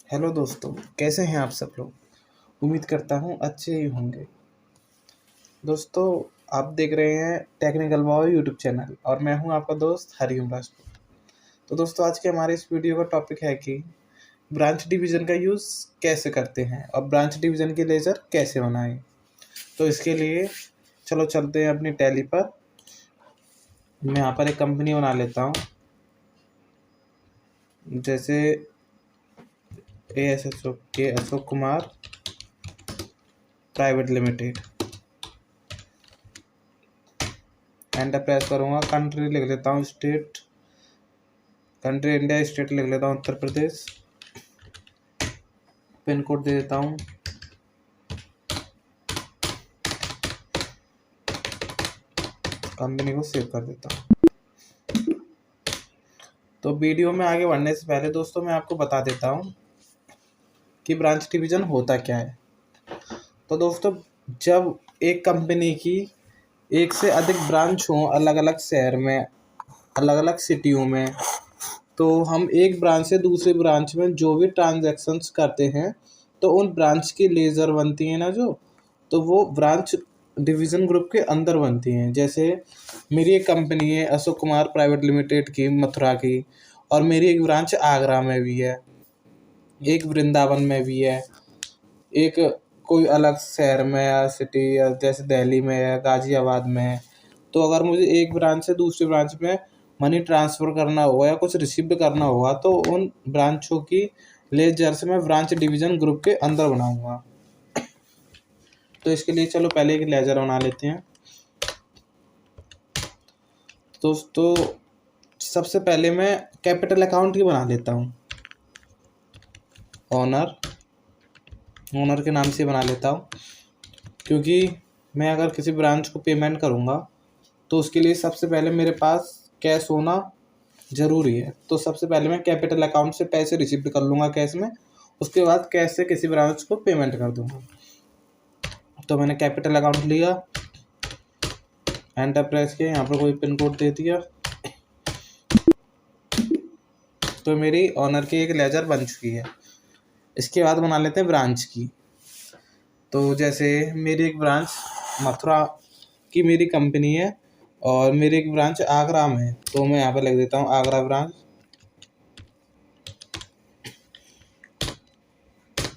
Hello दोस्तों, कैसे हैं आप सब लोग। उम्मीद करता हूँ अच्छे ही होंगे। दोस्तों, आप देख रहे हैं टेक्निकल बॉय यूट्यूब चैनल और मैं हूँ आपका दोस्त हरिओम राजपूत। तो दोस्तों, आज के हमारे इस वीडियो का टॉपिक है कि ब्रांच डिवीज़न का यूज़ कैसे करते हैं और ब्रांच डिवीज़न के लेज़र कैसे बनाएं। तो इसके लिए चलो चलते हैं अपनी टैली पर। मैं यहाँ पर एक कंपनी बना लेता हूँ, जैसे Ashok Kumar private limited. Enter press करूँगा। कंट्री लिख लेता हूँ स्टेट, कंट्री इंडिया, स्टेट लिख लेता हूँ उत्तर प्रदेश। पिन कोड दे देता हूँ कंपनी को सेव कर देता हूँ। तो वीडियो में आगे बढ़ने से पहले दोस्तों मैं आपको बता देता हूँ कि ब्रांच डिवीज़न होता क्या है। तो दोस्तों, जब एक कंपनी की एक से अधिक ब्रांच हो अलग अलग शहर में, अलग अलग सिटियों में, तो हम एक ब्रांच से दूसरे ब्रांच में जो भी ट्रांजैक्शंस करते हैं तो उन ब्रांच की लेज़र बनती है ना, जो तो वो ब्रांच डिवीज़न ग्रुप के अंदर बनती हैं। जैसे मेरी एक कंपनी है अशोक कुमार प्राइवेट लिमिटेड की, मथुरा की, और मेरी एक ब्रांच आगरा में भी है, एक वृंदावन में भी है, एक कोई अलग शहर में या सिटी या जैसे दिल्ली में है, गाज़ियाबाद में है। तो अगर मुझे एक ब्रांच से दूसरी ब्रांच में मनी ट्रांसफ़र करना होगा या कुछ रिसीव करना होगा तो उन ब्रांचों की लेजर से मैं ब्रांच डिवीज़न ग्रुप के अंदर बनाऊंगा। तो इसके लिए चलो पहले एक लेजर बना लेते हैं। दोस्तों, सबसे पहले मैं कैपिटल अकाउंट ही बना लेता हूँ। ओनर के नाम से बना लेता हूँ, क्योंकि मैं अगर किसी ब्रांच को पेमेंट करूँगा तो उसके लिए सबसे पहले मेरे पास कैश होना ज़रूरी है। तो सबसे पहले मैं कैपिटल अकाउंट से पैसे रिसीव कर लूँगा कैश में, उसके बाद कैश से किसी ब्रांच को पेमेंट कर दूँगा। तो मैंने कैपिटल अकाउंट लिया, एंटर प्रेस किया, यहाँ पर कोई पिन कोड दे दिया, तो मेरी ओनर की एक लेजर बन चुकी है। इसके बाद बना लेते हैं ब्रांच की। तो जैसे मेरी एक ब्रांच मथुरा की मेरी कंपनी है और मेरी एक ब्रांच आगरा में है, तो मैं यहाँ पर लिख देता हूँ आगरा ब्रांच।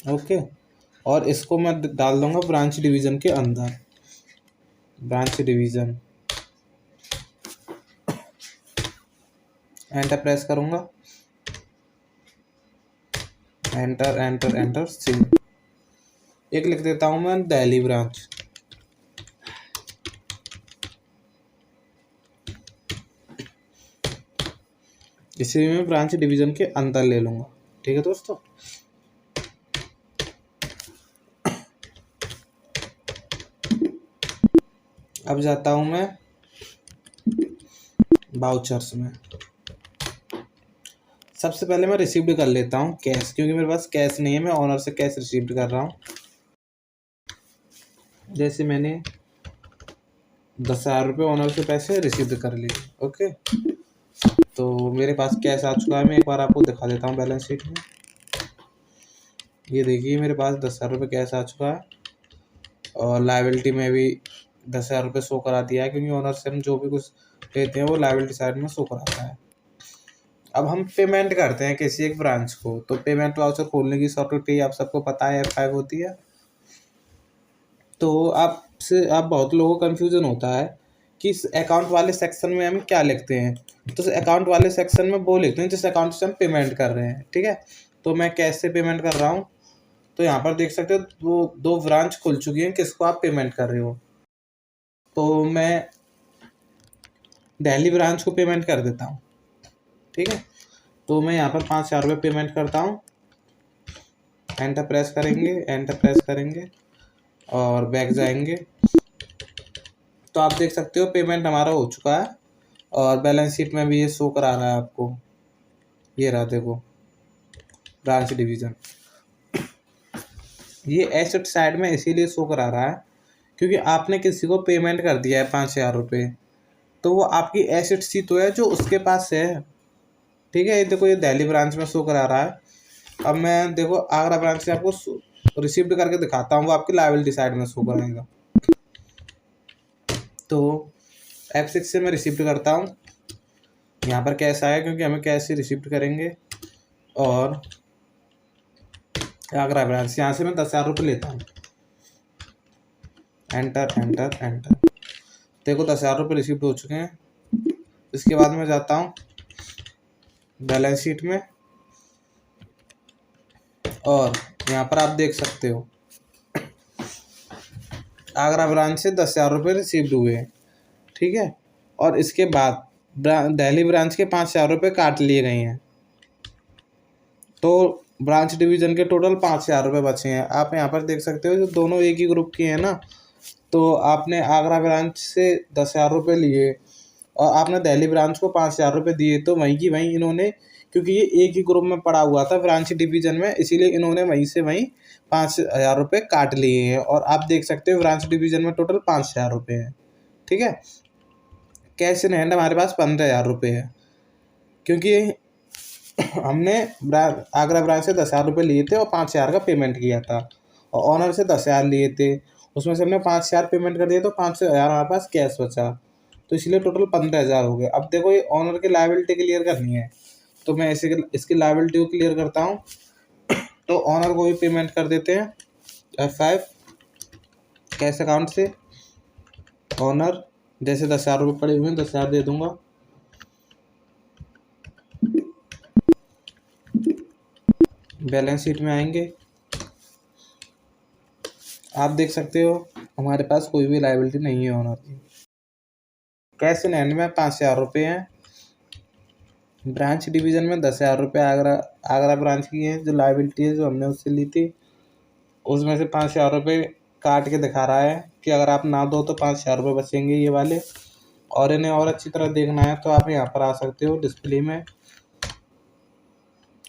ओके, और इसको मैं डाल दूँगा ब्रांच डिवीज़न के अंदर। ब्रांच डिवीज़न, एंटर प्रेस करूँगा, एंटर एंटर एंटर सेव। एक लिख देता हूँ मैं दिल्ली ब्रांच। इसे मैं ब्रांच डिवीज़न के अंदर ले लूँगा। ठीक है दोस्तों। अब जाता हूँ मैं वाउचर्स में। सबसे पहले मैं रिसीव्ड कर लेता हूँ कैश, क्योंकि मेरे पास कैश नहीं है, मैं ओनर से कैश रिसीव्ड कर रहा हूँ। जैसे मैंने 10,000 रुपये ओनर से पैसे रिसीव्ड कर लिए। ओके, तो मेरे पास कैश आ चुका है। मैं एक बार आपको दिखा देता हूँ बैलेंस शीट में। ये देखिए, मेरे पास 10,000 रुपये कैश आ चुका है और लायबिलिटी में भी 10,000 रुपये शो करा दिया है, क्योंकि ओनर से हम जो भी कुछ लेते हैं वो लायबिलिटी साइड में शो कराता है। अब हम पेमेंट करते हैं किसी एक ब्रांच को, तो पेमेंट वाउचर खोलने की शॉर्टकट आप सबको पता है, F5 होती है। तो आप बहुत लोगों को कन्फ्यूज़न होता है कि इस अकाउंट वाले सेक्शन में हम क्या लिखते हैं। तो इस अकाउंट वाले सेक्शन में वो लिखते हैं जिस अकाउंट से हम पेमेंट कर रहे हैं। ठीक है, तो मैं कैश से पेमेंट कर रहा हूँ, तो यहाँ पर देख सकते हो वो 2 ब्रांच खुल चुकी हैं किसको आप पेमेंट कर रहे हो। तो मैं दिल्ली ब्रांच को पेमेंट कर देता हूँ। ठीक है, तो मैं यहाँ पर 5,000 रुपये पेमेंट करता हूँ। एंटर प्रेस करेंगे और बैक जाएंगे। तो आप देख सकते हो पेमेंट हमारा हो चुका है और बैलेंस शीट में भी ये शो करा रहा है आपको। ये रहा देखो, ब्रांच डिवीज़न। ये एसेट साइड में इसीलिए शो करा रहा है क्योंकि आपने किसी को पेमेंट कर दिया है 5,000 रुपये, तो वो आपकी एसेट सी तो है जो उसके पास है। ठीक है, ये देखो, ये दिल्ली ब्रांच में शो करा रहा है। अब मैं देखो आगरा ब्रांच से आपको रिसिप्ट करके दिखाता हूँ, वो आपकी लायबिलिटी साइड में शो कराएगा। तो F6 से मैं रिसिप्ट करता हूँ, यहाँ पर कैश आया क्योंकि हमें कैश से रिसिप्ट करेंगे। और आगरा ब्रांच, यहाँ से मैं 10,000 रुपये लेता हूँ। Enter enter enter. देखो 10,000 रुपये रिसिप्ट हो चुके हैं। इसके बाद मैं जाता हूँ बैलेंस शीट में, और यहाँ पर आप देख सकते हो आगरा ब्रांच से 10,000 रुपये रिसीव्ड हुए हैं, ठीक है। और इसके बाद दिल्ली ब्रांच के 5,000 रुपये काट लिए गए हैं। तो ब्रांच डिवीज़न के टोटल 5,000 रुपये बचे हैं। आप यहाँ पर देख सकते हो जो दोनों एक ही ग्रुप के हैं ना, तो आपने आगरा ब्रांच से 10,000 रुपये लिए और आपने दिल्ली ब्रांच को 5,000 रुपये दिए, तो वहीं की वहीं इन्होंने, क्योंकि ये एक ही ग्रुप में पड़ा हुआ था ब्रांच डिवीज़न में, इसीलिए इन्होंने वहीं से वहीं 5,000 रुपये काट लिए हैं। और आप देख सकते हो ब्रांच डिवीज़न में टोटल 5,000 रुपये हैं, ठीक है। कैश इन हैंड हमारे पास 15,000 रुपये है, क्योंकि हमने आगरा ब्रांच से 10,000 रुपये लिए थे और 5,000 का पेमेंट किया था, और ऑनर से 10,000 लिए थे, उसमें से हमने 5,000 पेमेंट कर दिए, तो 5,000 हमारे पास कैश बचा, तो इसलिए टोटल 15,000 हो गए। अब देखो ये ऑनर की लायबिलिटी क्लियर करनी है, तो मैं इसकी लायबिलिटी को क्लियर करता हूँ। तो ऑनर को भी पेमेंट कर देते हैं F5 कैश अकाउंट से। ऑनर जैसे 10,000 रुपये पड़े हुए हैं 10,000 दे दूंगा। बैलेंस शीट में आएंगे, आप देख सकते हो हमारे पास कोई भी लायबिलिटी नहीं है ऑनर की। कैश इन हैंड में 5,000 रुपये हैं। ब्रांच डिवीज़न में 10,000 रुपये आगरा ब्रांच की है, जो लायबिलिटी है जो हमने उससे ली थी, उसमें से 5,000 रुपये काट के दिखा रहा है कि अगर आप ना दो तो 5,000 रुपये बचेंगे ये वाले। और इन्हें और अच्छी तरह देखना है तो आप यहाँ पर आ सकते हो डिस्प्ले में,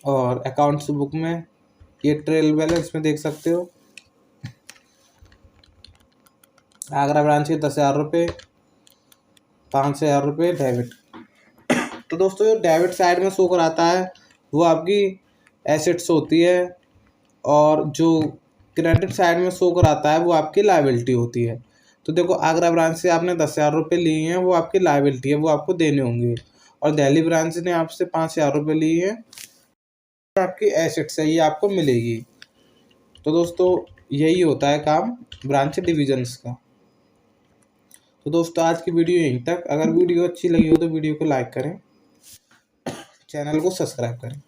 और अकाउंट्स बुक में ये ट्रेल बैलेंस में देख सकते हो आगरा ब्रांच के 10,000 रुपये, 5,000 रुपये डेबिट। तो दोस्तों जो डेबिट साइड में शो कराता है वो आपकी एसेट्स होती है, और जो क्रेडिट साइड में शो कराता है वो आपकी लायबिलिटी होती है। तो देखो आगरा ब्रांच से आपने 10,000 रुपये लिए हैं, वो आपकी लायबिलिटी है, वो आपको देने होंगे। और दिल्ली ब्रांच ने आपसे 5,000 रुपये लिए हैं, आपकी एसेट्स है, ये आपको मिलेगी। तो दोस्तों यही होता है काम ब्रांच डिविजन्स का। तो दोस्तों आज की वीडियो यहीं तक। अगर वीडियो अच्छी लगी हो तो वीडियो को लाइक करें, चैनल को सब्सक्राइब करें।